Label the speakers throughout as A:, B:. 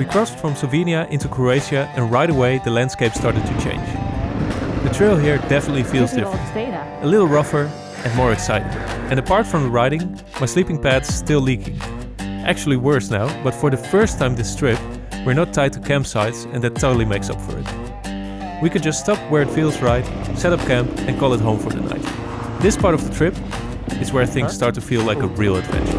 A: We crossed from Slovenia into Croatia and right away the landscape started to change. The trail here definitely feels different, a little rougher and more exciting. And apart from the riding, my sleeping pad's still leaking. Actually worse now, but for the first time this trip, we're not tied to campsites and that totally makes up for it. We can just stop where it feels right, set up camp and call it home for the night. This part of the trip is where things start to feel like a real adventure.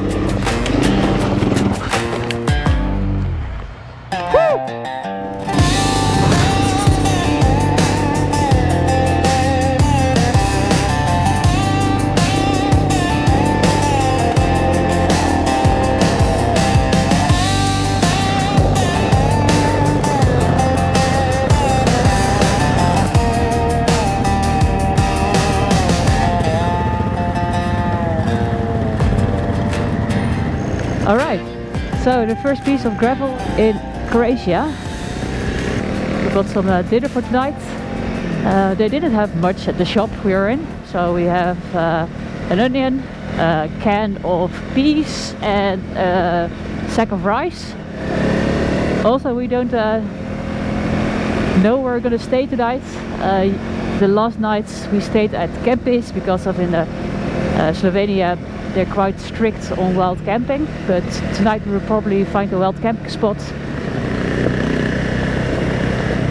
B: Alright, so the first piece of gravel in Croatia. We got some dinner for tonight. They didn't have much at the shop we were in, so we have an onion, a can of peas and a sack of rice. Also, we don't know where we're gonna stay tonight. The last nights we stayed at campings because of in Slovenia they're quite strict on wild camping, but tonight we will probably find a wild camping spot.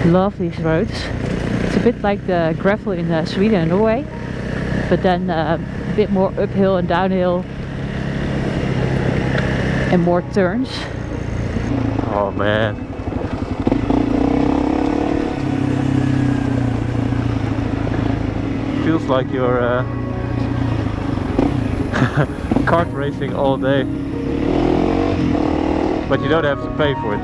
B: Love these roads. It's a bit like the gravel in Sweden and Norway, but then a bit more uphill and downhill and more turns.
A: Oh man. Feels like you're kart racing all day, but you don't have to pay for it.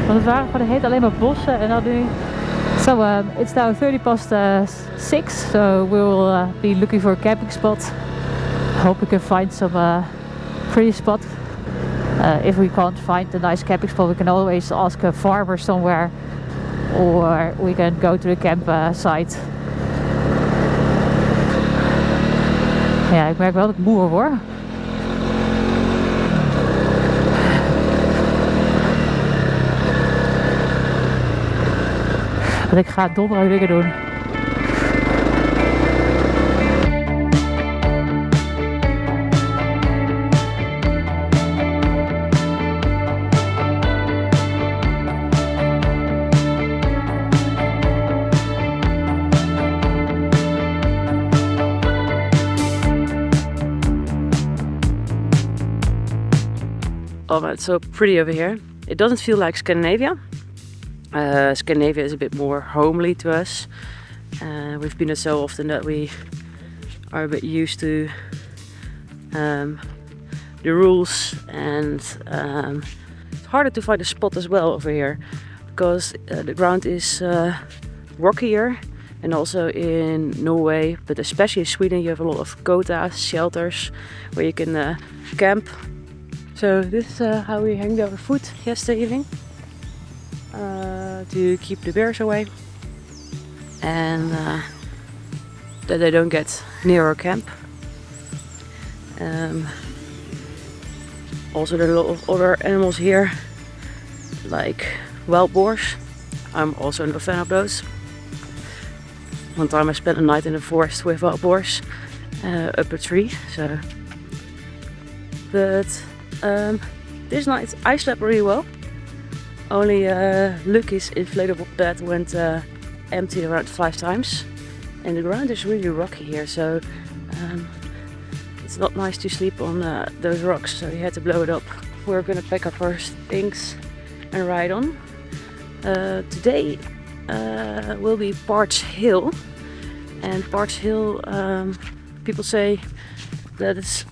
B: Want het waren gewoon de heet alleen maar bossen en dan nu. So it's now 6:30, so we will be looking for a camping spot. Hope we can find some pretty spot. If we can't find a nice camping spot, we can always ask a farmer somewhere, or we can go to the campsite. Ja, ik merk wel dat ik moe word. Want ik ga domme dingen doen. Oh, but it's so pretty over here. It doesn't feel like Scandinavia. Scandinavia is a bit more homely to us. We've been there so often that we are a bit used to the rules, and it's harder to find a spot as well over here because the ground is rockier, and also in Norway, but especially in Sweden, you have a lot of kotas, shelters where you can camp. So this is how we hanged our food yesterday evening. To keep the bears away and that they don't get near our camp. Also there are a lot of other animals here, like wild boars. I'm also not a fan of those. One time I spent a night in the forest with wild boars up a tree. But this night I slept really well. Only Lucky's inflatable bed went empty around 5 times, and the ground is really rocky here, so it's not nice to sleep on those rocks, so we had to blow it up. We're gonna pack up our things and ride on. Today will be Parts Hill, and Parts Hill, people say that it's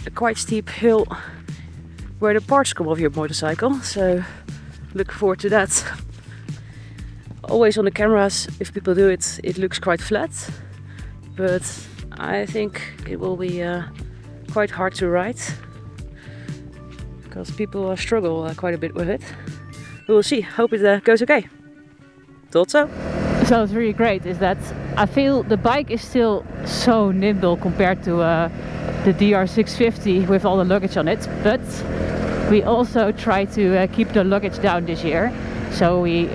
B: a quite steep hill where the parts come off your motorcycle, so look forward to that. Always on the cameras, if people do it, it looks quite flat, but I think it will be quite hard to ride because people struggle quite a bit with it. We will see. Hope it goes okay. Thought so. So it's really great is that I feel the bike is still so nimble compared to the DR650 with all the luggage on it, but we also try to keep the luggage down this year. So we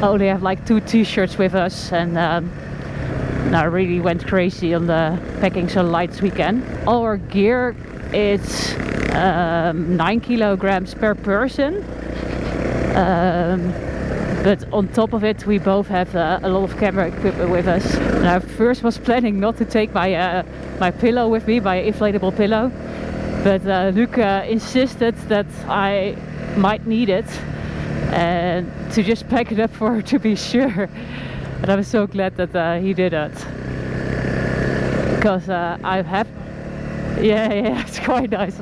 B: only have like 2 t-shirts with us, and I really went crazy on the packing so light as we can. Our gear is 9 kilograms per person. But on top of it, we both have a lot of camera equipment with us. And I first was planning not to take my my pillow with me, my inflatable pillow. But Luc insisted that I might need it, and to just pack it up for her to be sure. And I was so glad that he did that. Because yeah, it's quite nice.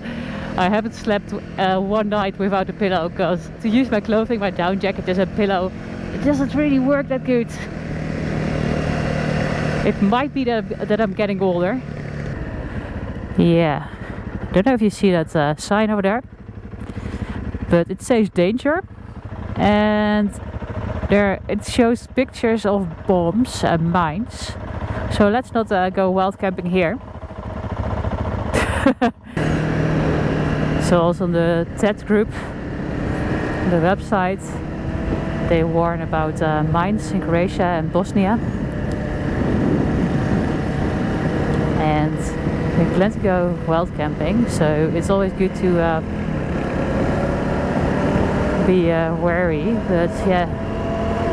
B: I haven't slept one night without a pillow, because to use my clothing, my down jacket as a pillow, it doesn't really work that good. It might be that I'm getting older. Yeah, don't know if you see that sign over there, but it says danger, and there it shows pictures of bombs and mines. So let's not go wild camping here. So also on the TET group, the website, they warn about mines in Croatia and Bosnia. And we plan to go wild camping, so it's always good to be wary. But yeah,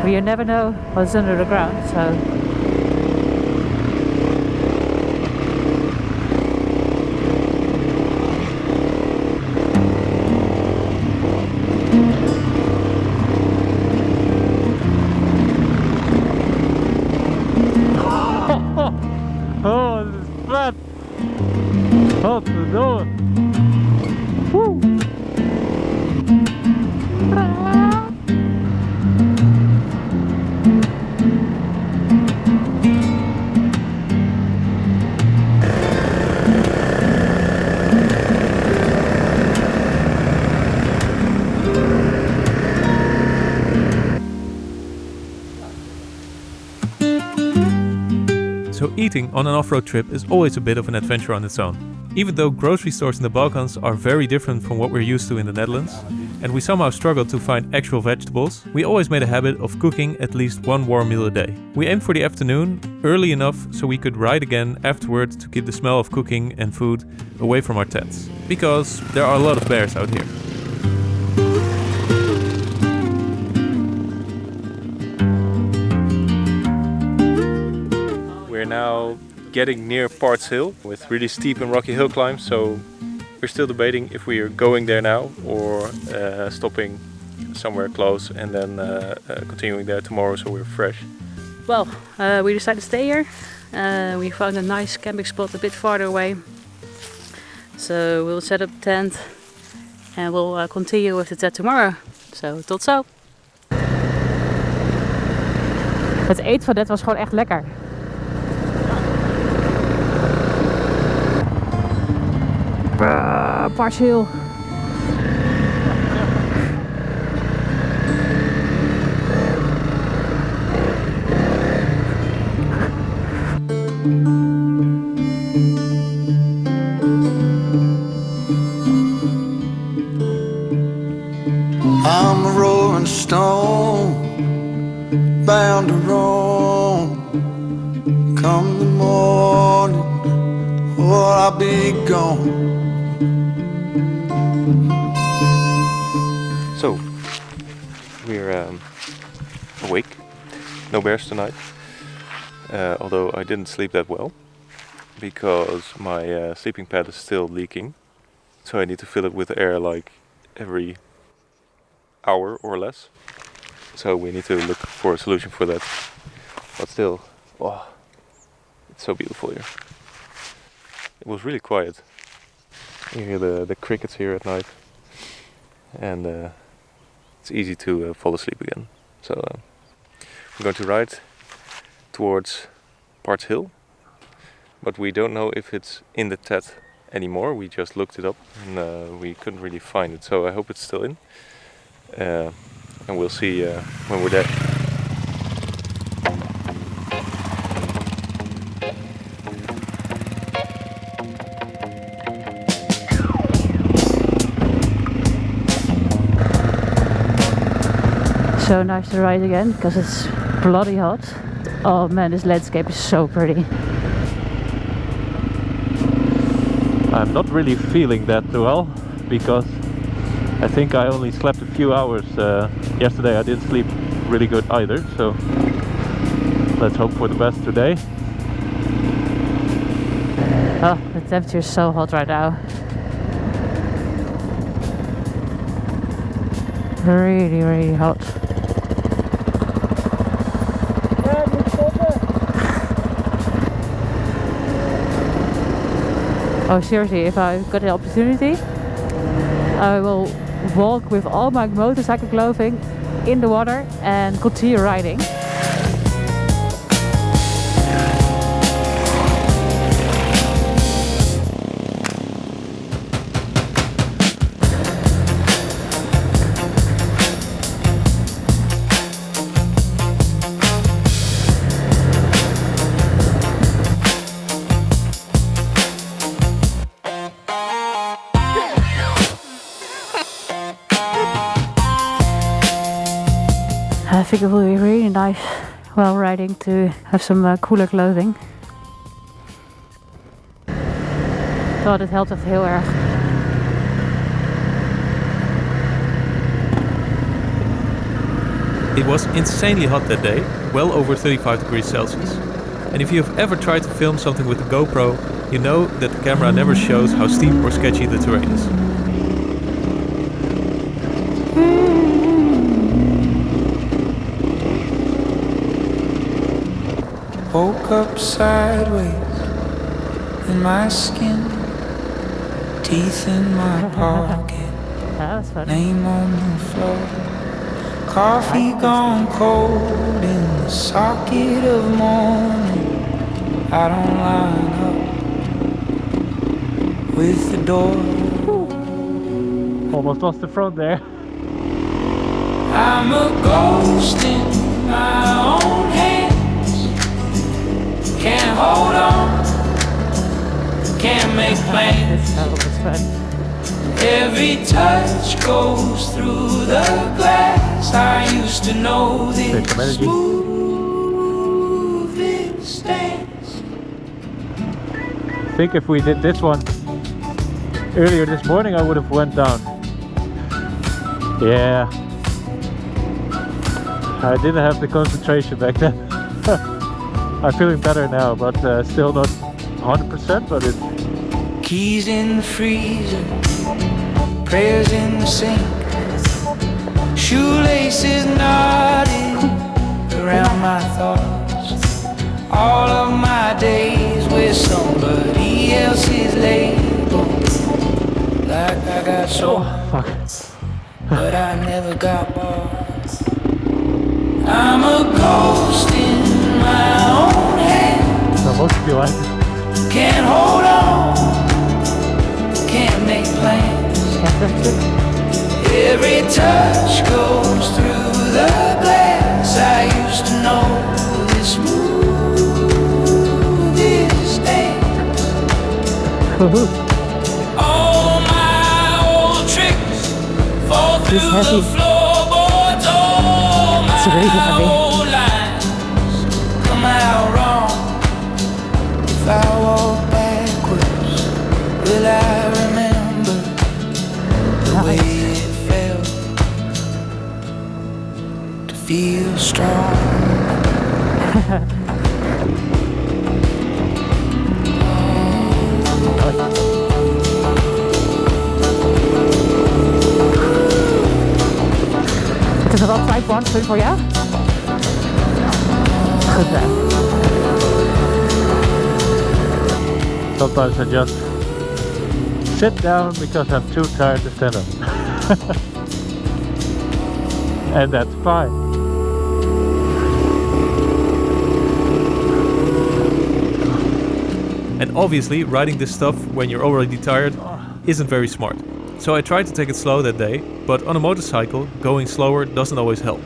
B: we never know what's under the ground, so. Oh, this is flat! Out the door! Woo!
A: So eating on an off-road trip is always a bit of an adventure on its own. Even though grocery stores in the Balkans are very different from what we're used to in the Netherlands, and we somehow struggle to find actual vegetables, we always made a habit of cooking at least one warm meal a day. We aimed for the afternoon, early enough so we could ride again afterwards to keep the smell of cooking and food away from our tents. Because there are a lot of bears out here. We're now getting near Parts Hill with really steep and rocky hill climbs, so we're still debating if we are going there now or stopping somewhere close and then continuing there tomorrow so we're fresh.
B: Well, we decided to stay here. We found a nice camping spot a bit farther away, so we'll set up a tent and we'll continue with the TET tomorrow. So tot zo! Het eten van net was gewoon echt lekker. Parts Hill.
C: I'm a rolling stone, bound to roam. Come the morning, or I'll be gone.
A: So, we're awake. No bears tonight. Although I didn't sleep that well. because my sleeping pad is still leaking. So I need to fill it with air like every hour or less. So we need to look for a solution for that. But still, oh, it's so beautiful here. It was really quiet. You hear the crickets here at night. And it's easy to fall asleep again. So we're going to ride towards Parts Hill. But we don't know if it's in the TET anymore. We just looked it up and we couldn't really find it. So I hope it's still in. And we'll see when we're there.
B: So nice to ride again because it's bloody hot. Oh man, this landscape is so pretty.
A: I'm not really feeling that well because I think I only slept a few hours. Yesterday I didn't sleep really good either, so let's hope for the best today.
B: Oh, the temperature is so hot right now. Really, really hot. Oh, seriously, if I got the opportunity, I will walk with all my motorcycle clothing in the water and continue riding. I think it will be really nice while riding to have some cooler clothing. Oh, dat helpt echt heel erg.
A: It was insanely hot that day, well over 35 degrees Celsius. And if you have ever tried to film something with the GoPro, you know that the camera never shows how steep or sketchy the terrain is.
C: Woke up sideways in my skin, teeth in my pocket,
B: That's funny.
C: name on the floor, coffee gone cold in the socket of morning. I don't line up with the door.
A: Almost lost the front there.
C: I'm a ghost in my own hands. Can't hold on, can't make plans.
B: That's fun.
C: Every touch goes through the glass. I used to know this smoothest dance.
A: I think if we did this one earlier this morning, I would have went down. Yeah, I didn't have the concentration back then. I'm feeling better now, but still not 100%, but it's...
C: Keys in the freezer, prayers in the sink, shoelaces knotted around my thoughts. All of my days with somebody else's label. Like I got soul, but I never got bought. I'm a ghost in my own head.
A: So most of you like it.
C: Can't hold on, can't make plans. Every touch goes through the glass. I used to know this smoothest dance. All my old tricks fall through the floorboards. All my old lines come out wrong. If I walk backwards, will I remember the way it felt to feel strong?
B: Is dat type 1 fun voor jou? Goed zo.
D: Sometimes I just sit down because I'm too tired to stand up. And that's fine.
A: And obviously riding this stuff when you're already tired isn't very smart. So I tried to take it slow that day, but on a motorcycle, going slower doesn't always help.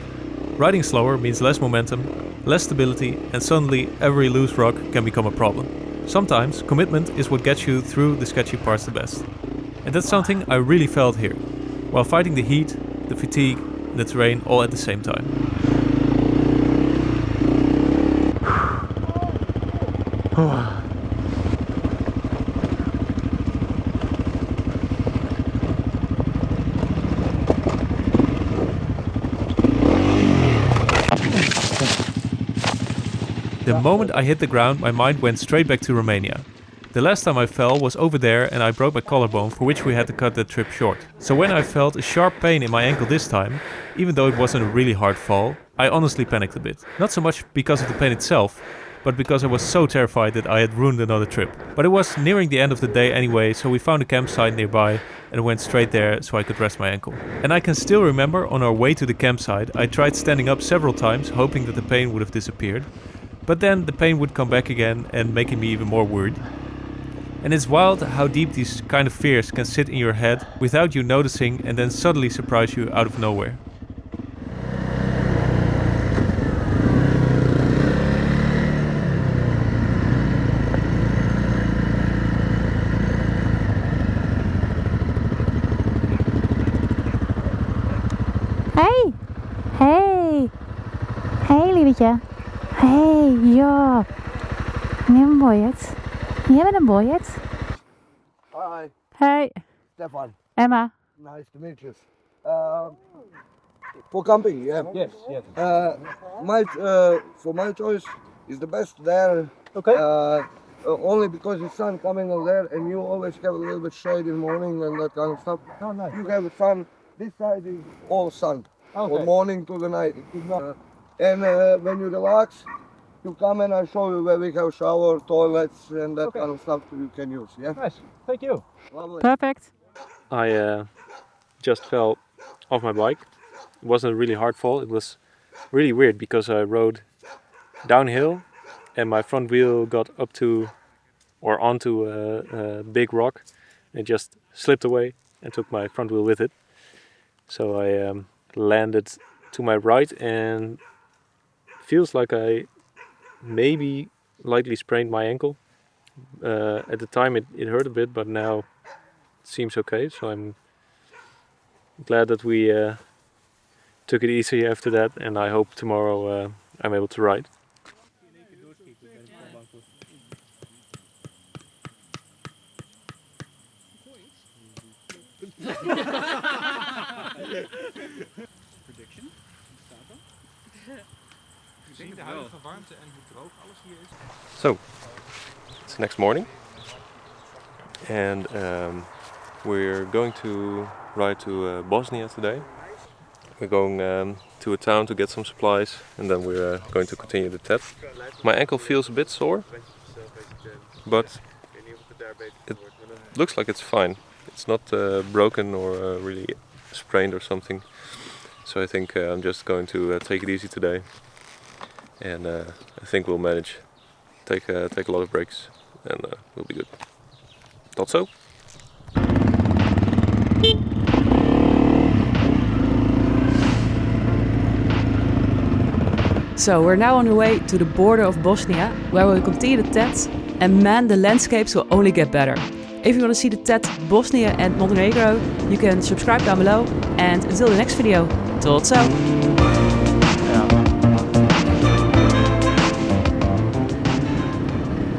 A: Riding slower means less momentum, less stability, and suddenly every loose rock can become a problem. Sometimes commitment is what gets you through the sketchy parts the best. And that's something I really felt here, while fighting the heat, the fatigue, and the terrain all at the same time. The moment I hit the ground, my mind went straight back to Romania. The last time I fell was over there and I broke my collarbone, for which we had to cut the trip short. So when I felt a sharp pain in my ankle this time, even though it wasn't a really hard fall, I honestly panicked a bit. Not so much because of the pain itself, but because I was so terrified that I had ruined another trip. But it was nearing the end of the day anyway, so we found a campsite nearby and went straight there so I could rest my ankle. And I can still remember on our way to the campsite, I tried standing up several times, hoping that the pain would have disappeared. But then the pain would come back again and making me even more worried. And it's wild how deep these kind of fears can sit in your head without you noticing and then suddenly surprise you out of nowhere.
B: Hey! Hey! Hey, lievetje. Hey, ja. Je hebt een boyet. Je hebt een boyet.
E: Hi,
B: Hey,
E: Stefan.
B: Emma.
E: Nice to meet you. For camping, yeah.
D: Yes, yes.
E: For my choice is the best there.
D: Okay.
E: Only because the sun coming on there, and you always have a little bit shade in the morning and that kind of stuff.
D: Oh, nice.
E: You have the sun. This side is all sun,
D: Okay.
E: from morning to the night. And when you relax, you come and I show you where we have shower, toilets, and that kind of stuff you can use. Yeah.
D: Nice. Thank you.
E: Lovely.
B: Perfect.
A: I just fell off my bike. It wasn't a really hard fall. It was really weird because I rode downhill and my front wheel got up to or onto a big rock and it just slipped away and took my front wheel with it. So I landed to my right and feels like I maybe lightly sprained my ankle. At the time it hurt a bit, but now it seems okay. So I'm glad that we took it easy after that, and I hope tomorrow I'm able to ride.
F: Prediction, staat er? We zien de huidige warmte en hoe droog alles hier is.
A: So, it's next morning, and we're going to ride to Bosnia today. We're going to a town to get some supplies, and then we're going to continue the TET. My ankle feels a bit sore, but it looks like it's fine. It's not broken or really sprained or something. So I think I'm just going to take it easy today, and I think we'll manage. Take a lot of breaks, and we'll be good. Tot zo.
G: So we're now on the way to the border of Bosnia, where we'll continue the TET, and man, the landscapes will only get better. If you want to see the TET Bosnia and Montenegro, you can subscribe down below, and until the next video, tot zo!